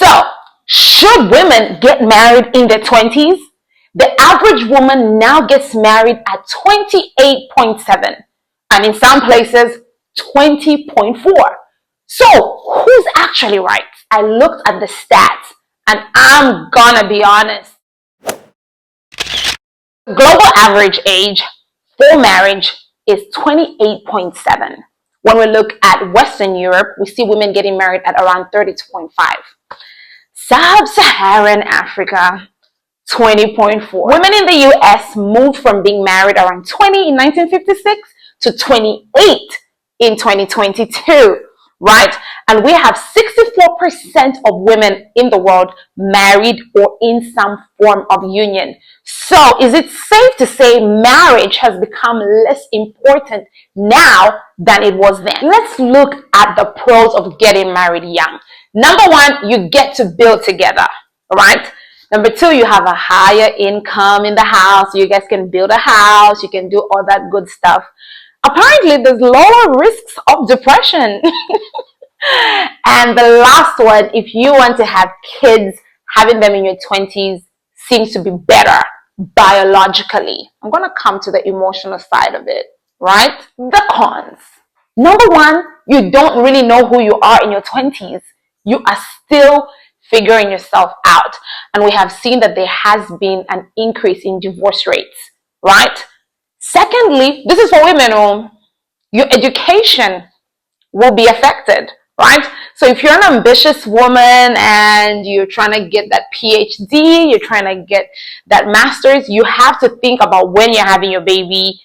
So, should women get married in their 20s? The average woman now gets married at 28.7, and in some places 20.4. So, who's actually right? I looked at the stats, and I'm gonna be honest. The global average age for marriage is 28.7. When we look at Western Europe, we see women getting married at around 32.5. Sub-Saharan Africa, 20.4. Women in the US moved from being married around 20 in 1956 to 28 in 2022, right? And we have 64% of women in the world married or in some form of union. So is it safe to say marriage has become less important now than it was then? Let's look at the pros of getting married young. Number one, you get to build together, right? Number two, you have a higher income in the house. You guys can build a house. You can do all that good stuff. Apparently, there's lower risks of depression. And the last one, if you want to have kids, having them in your 20s seems to be better biologically. I'm going to come to the emotional side of it, right? The cons. Number one, you don't really know who you are in your 20s. You are still figuring yourself out. And we have seen that there has been an increase in divorce rates, right? Secondly, this is for women. Your education will be affected, right? So if you're an ambitious woman and you're trying to get that PhD, you're trying to get that master's, you have to think about when you're having your baby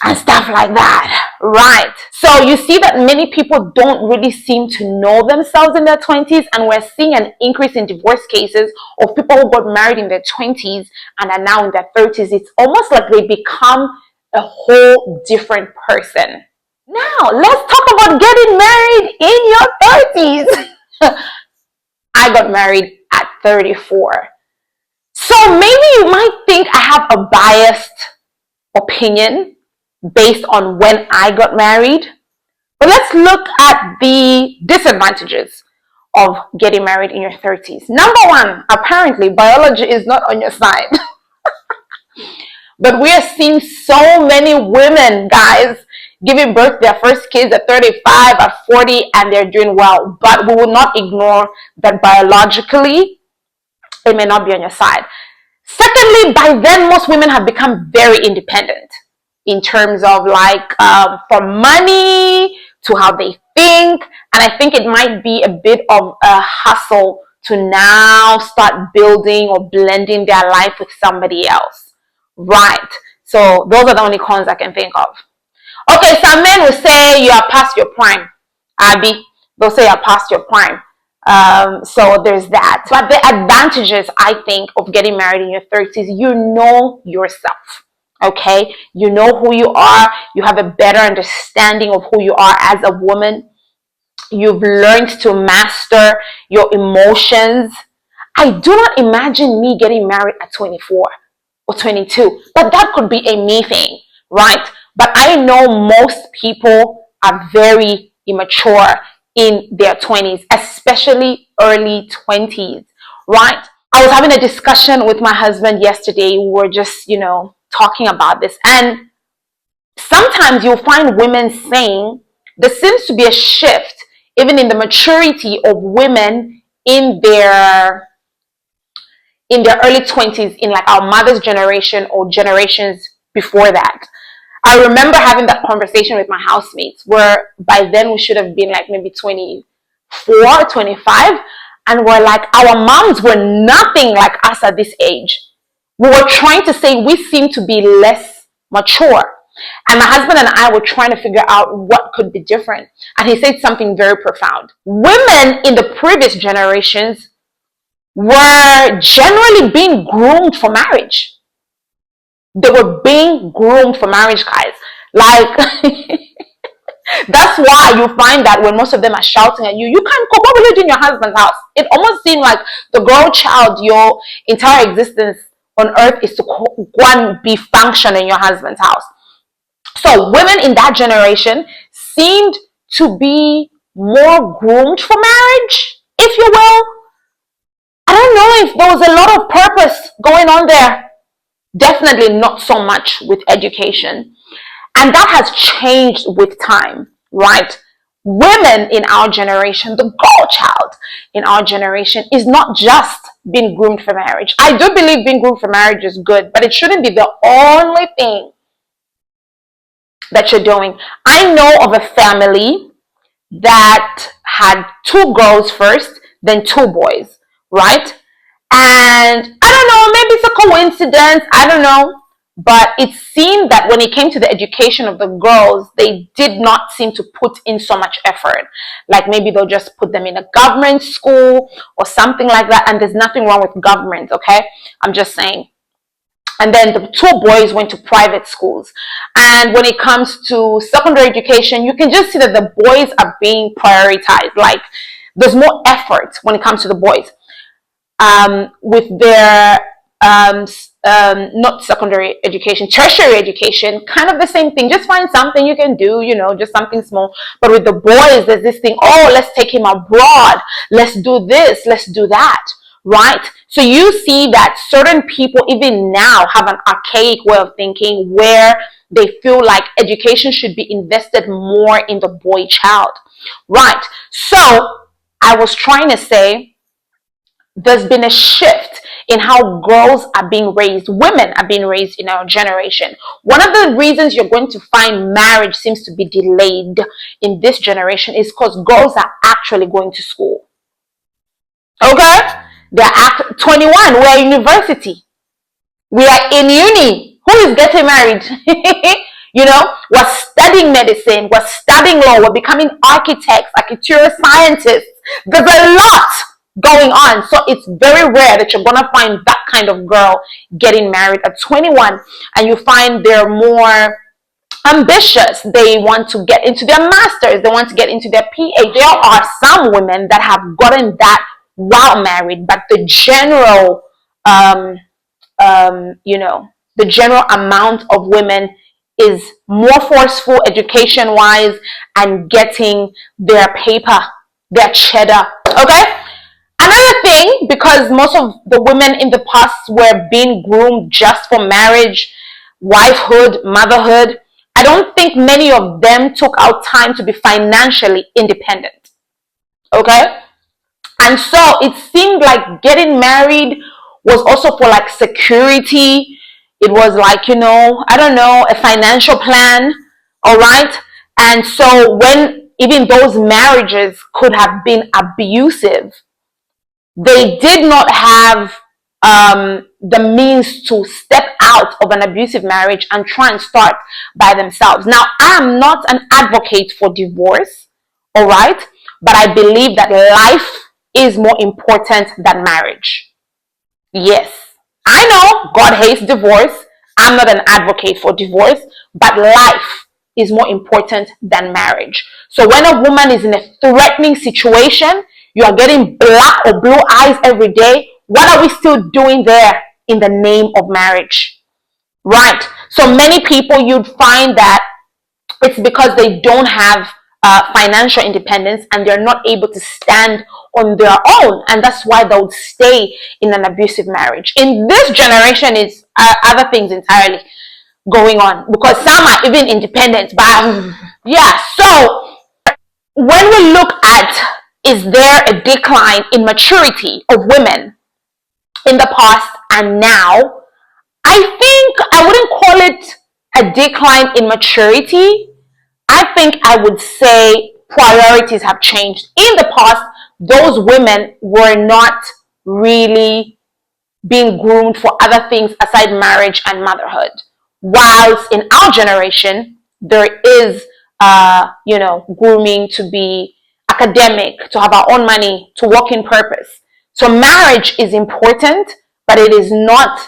and stuff like that, right? So you see that many people don't really seem to know themselves in their 20s, and we're seeing an increase in divorce cases of people who got married in their 20s and are now in their 30s. It's almost like they become a whole different person. Now, let's talk about getting married in your 30s. I got married at 34. So maybe you might think I have a biased opinion based on when I got married. But let's look at the disadvantages of getting married in your 30s. Number one, apparently biology is not on your side. But we are seeing so many women, guys, giving birth to their first kids at 35, at 40, and they're doing well. But we will not ignore that biologically, it may not be on your side. Secondly, by then, most women have become very independent in terms of from money to how they think. And I think it might be a bit of a hustle to now start building or blending their life with somebody else, right? So those are the only cons I can think of. Okay, some men will say you are past your prime, Abby. They'll say you're past your prime. So there's that. But the advantages, I think, of getting married in your 30s, you know yourself. Okay, you know who you are. You have a better understanding of who you are as a woman. You've learned to master your emotions. I do not imagine me getting married at 24 or 22, but that could be a me thing, right? But I know most people are very immature in their 20s, especially early 20s, right? I was having a discussion with my husband yesterday. We were just, talking about this, and sometimes you'll find women saying there seems to be a shift even in the maturity of women in their early 20s, in like our mother's generation or generations before that. I remember having that conversation with my housemates where by then we should have been like maybe 24, 25, and we're like, our moms were nothing like us at this age. We were trying to say we seem to be less mature. And my husband and I were trying to figure out what could be different. And he said something very profound. Women in the previous generations were generally being groomed for marriage. They were being groomed for marriage, guys. Like, that's why you find that when most of them are shouting at you, you can't go, what will you do in your husband's house? It almost seemed like the girl child, your entire existence on earth is to go and be function in your husband's house. So women in that generation seemed to be more groomed for marriage, if you will. if there was a lot of purpose going on there, definitely not so much with education. And that has changed with time, right? Women in our generation, the girl child in our generation, is not just being groomed for marriage. I do believe being groomed for marriage is good, but it shouldn't be the only thing that you're doing. I know of a family that had 2 girls first, then 2 boys, right? And I don't know, maybe it's a coincidence, I don't know. But it seemed that when it came to the education of the girls, they did not seem to put in so much effort. Like maybe they'll just put them in a government school or something like that. And there's nothing wrong with government, okay? I'm just saying. And then the 2 boys went to private schools. And when it comes to secondary education, you can just see that the boys are being prioritized. Like there's more effort when it comes to the boys. With their not secondary education, tertiary education, kind of the same thing. Just find something you can do, you know, just something small. But with the boys, there's this thing, oh, let's take him abroad. Let's do this. Let's do that. Right? So you see that certain people even now have an archaic way of thinking where they feel like education should be invested more in the boy child. Right? So I was trying to say there's been a shift in how girls are being raised, women are being raised in our generation. One of the reasons you're going to find marriage seems to be delayed in this generation is because girls are actually going to school. Okay? They're 21, we're at university. We are in uni. Who is getting married? You know, we're studying medicine, we're studying law, we're becoming architects, architectural scientists. There's a lot going on. So it's very rare that you're gonna find that kind of girl getting married at 21, and you find they're more ambitious. They want to get into their masters, they want to get into their PhD. There are some women that have gotten that while married, but the general you know, the general amount of women is more forceful education wise and getting their paper, their cheddar. Okay. Another thing, because most of the women in the past were being groomed just for marriage, wifehood, motherhood, I don't think many of them took out time to be financially independent. Okay? And so it seemed like getting married was also for like security. It was like, you know, I don't know, a financial plan. All right? And so when even those marriages could have been abusive, they did not have the means to step out of an abusive marriage and try and start by themselves. Now, I am not an advocate for divorce, all right? But I believe that life is more important than marriage. Yes, I know God hates divorce. I'm not an advocate for divorce, but life is more important than marriage. So when a woman is in a threatening situation, you are getting black or blue eyes every day, what are we still doing there in the name of marriage? Right? So many people, you'd find that it's because they don't have financial independence and they're not able to stand on their own, and that's why they would stay in an abusive marriage. In this generation, is other things entirely going on, because some are even independent. But yeah, so when we look at, is there a decline in maturity of women in the past and now, I think I wouldn't call it a decline in maturity. I think I would say priorities have changed. In the past, those women were not really being groomed for other things aside marriage and motherhood. Whilst in our generation, there is, you know, grooming to be academic, to have our own money, to work in purpose. So marriage is important, but it is not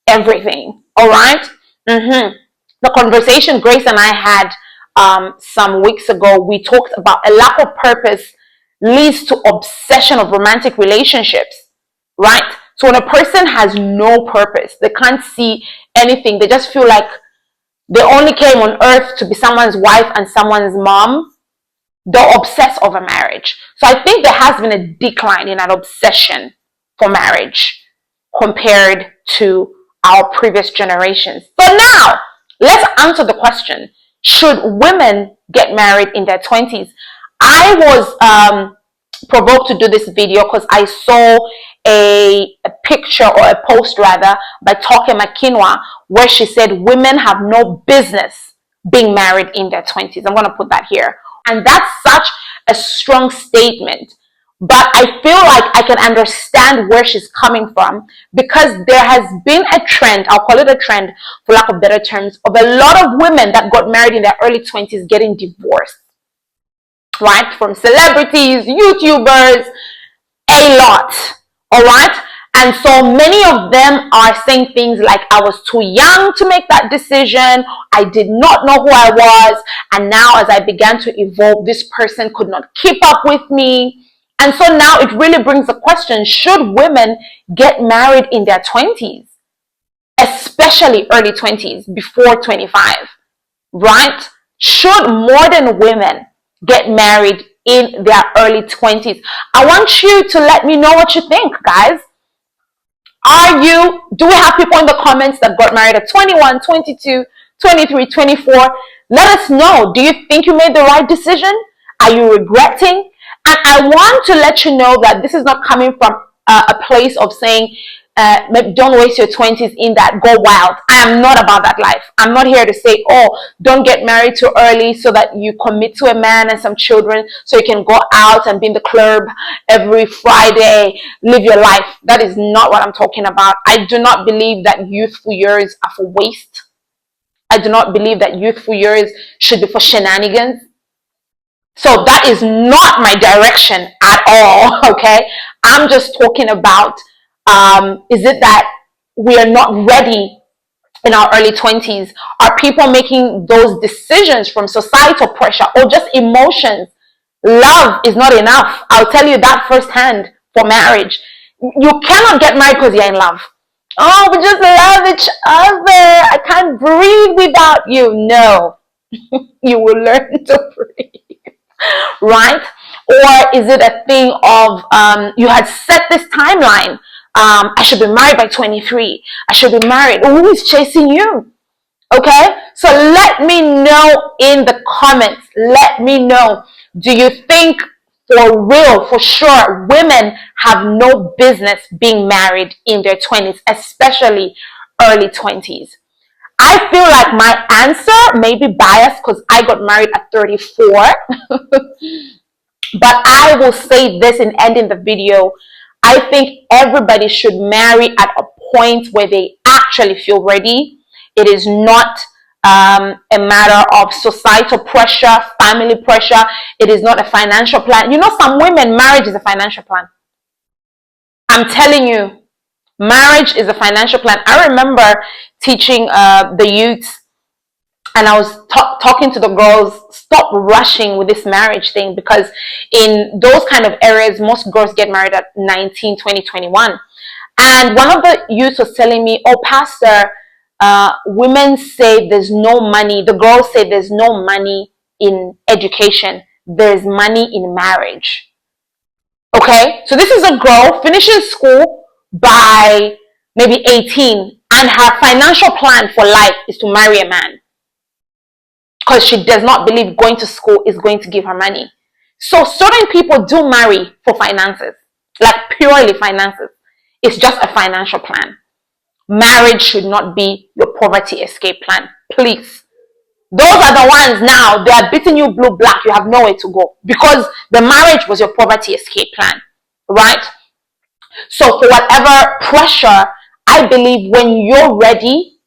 everything. All right? The conversation Grace and I had some weeks ago, we talked about a lack of purpose leads to obsession of romantic relationships, right? So when a person has no purpose, they can't see anything, they just feel like they only came on earth to be someone's wife and someone's mom, they'll obsess over marriage. So I think there has been a decline in an obsession for marriage. compared to our previous generations. So now, let's answer the question, should women get married in their 20s? I was provoked to do this video because I saw a picture, or a post rather, by Toke Makinwa, where she said women have no business being married in their 20s. I'm going to put that here. And that's such a strong statement. But I feel like I can understand where she's coming from, because there has been a trend, I'll call it a trend for lack of better terms, of a lot of women that got married in their early 20s getting divorced. Right? From celebrities, YouTubers, a lot. All right? And so many of them are saying things like, I was too young to make that decision. I did not know who I was. And now as I began to evolve, this person could not keep up with me. And so now it really brings the question, should women get married in their 20s? Especially early 20s, before 25, right? Should modern women get married in their early 20s? I want you to let me know what you think, guys. Do we have people in the comments that got married at 21, 22, 23, 24? Let us know. Do you think you made the right decision? Are you regretting? And I want to let you know that this is not coming from a place of saying, don't waste your 20s in that, go wild. I am not about that life. I'm not here to say, oh, don't get married too early so that you commit to a man and some children so you can go out and be in the club every Friday, live your life. That is not what I'm talking about. I do not believe that youthful years are for waste. I do not believe that youthful years should be for shenanigans. So that is not my direction at all, okay? I'm just talking about, is it that we are not ready in our early 20s? Are people making those decisions from societal pressure or just emotions? Love is not enough. I'll tell you that firsthand for marriage. You cannot get married because you're in love. Oh, we just love each other. I can't breathe without you. No, you will learn to breathe. Right? Or is it a thing of you had set this timeline? I should be married by 23. I should be married. Who is chasing you? Okay? So let me know in the comments. Let me know. Do you think for real, for sure, women have no business being married in their 20s, especially early 20s? I feel like my answer may be biased because I got married at 34. But I will say this in ending the video. I think everybody should marry at a point where they actually feel ready. It is not a matter of societal pressure, family pressure. It is not a financial plan. You know, some women, marriage is a financial plan. I'm telling you, marriage is a financial plan. I remember teaching the youths, and I was talking to the girls, stop rushing with this marriage thing, because in those kind of areas, most girls get married at 19, 20, 21. And one of the youths was telling me, oh, Pastor, women say there's no money. The girls say there's no money in education. There's money in marriage. Okay, so this is a girl finishing school by maybe 18, and her financial plan for life is to marry a man, because she does not believe going to school is going to give her money. So certain people do marry for finances, like purely finances. It's just a financial plan. Marriage should not be your poverty escape plan, please. Those are the ones now, they are beating you blue black. You have nowhere to go because the marriage was your poverty escape plan, right? So for whatever pressure, I believe when you're ready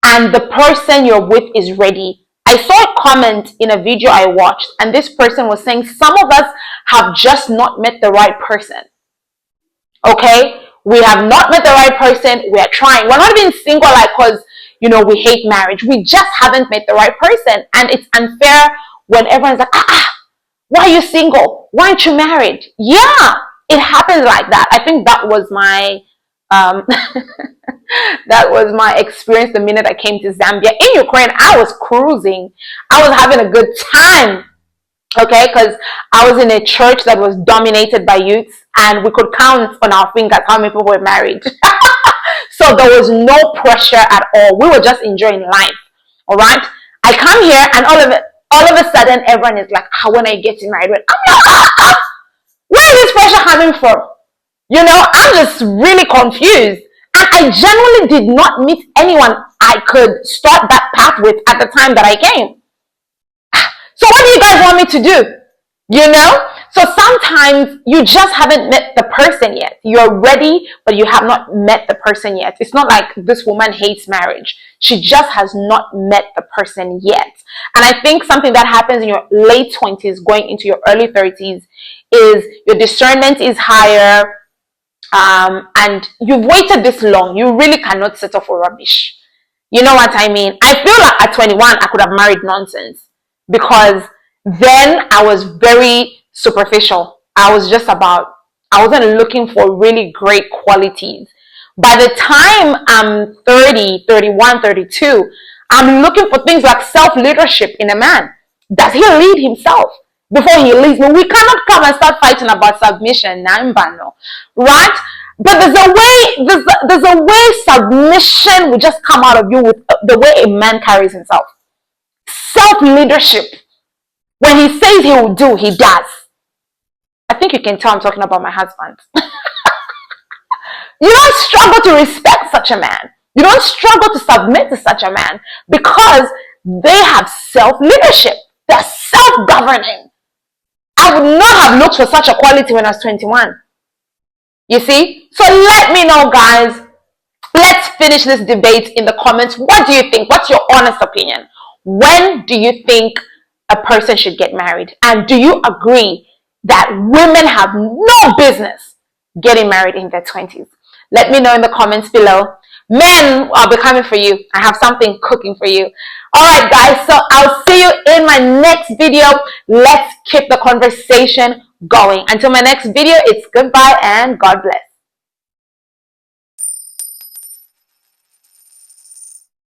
and the person you're with is ready. I saw a comment in a video I watched, and this person was saying some of us have just not met the right person. Okay? We have not met the right person. We are trying. We're not even single like because, you know, we hate marriage. We just haven't met the right person. And it's unfair when everyone's like, why are you single? Why aren't you married? Yeah, it happens like that. I think that was my that was my experience the minute I came to Zambia. In Ukraine, I was cruising. I was having a good time. Okay, because I was in a church that was dominated by youths, and we could count on our fingers how many people were married. So there was no pressure at all. We were just enjoying life. All right. I come here, and all of a sudden, everyone is like, "How when I get married?" I'm like, where is this pressure coming from? I'm just really confused. And I genuinely did not meet anyone I could start that path with at the time that I came. So what do you guys want me to do? So sometimes you just haven't met the person yet. You're ready, but you have not met the person yet. It's not like this woman hates marriage. She just has not met the person yet. And I think something that happens in your late 20s going into your early 30s is your discernment is higher, and you've waited this long. You really cannot settle for rubbish. You know what I mean? I feel like at 21, I could have married nonsense, because then I was very superficial. I wasn't looking for really great qualities. By the time I'm 30, 31, 32, I'm looking for things like self-leadership in a man. Does he lead himself before he leads me? We cannot come and start fighting about submission, right? But there's a way submission will just come out of you with the way a man carries himself. Self-leadership. When he says he will do, he does. I think you can tell I'm talking about my husband. You don't struggle to respect such a man. You don't struggle to submit to such a man, because they have self-leadership. They're self-governing. I would not have looked for such a quality when I was 21. You see? So let me know, guys. Let's finish this debate in the comments. What do you think? What's your honest opinion? When do you think a person should get married? And do you agree that women have no business getting married in their 20s? Let me know in the comments below. Men, I'll be coming for you. I have something cooking for you. All right, guys. So I'll see you in my next video. Let's keep the conversation going. Until my next video, it's goodbye and God bless.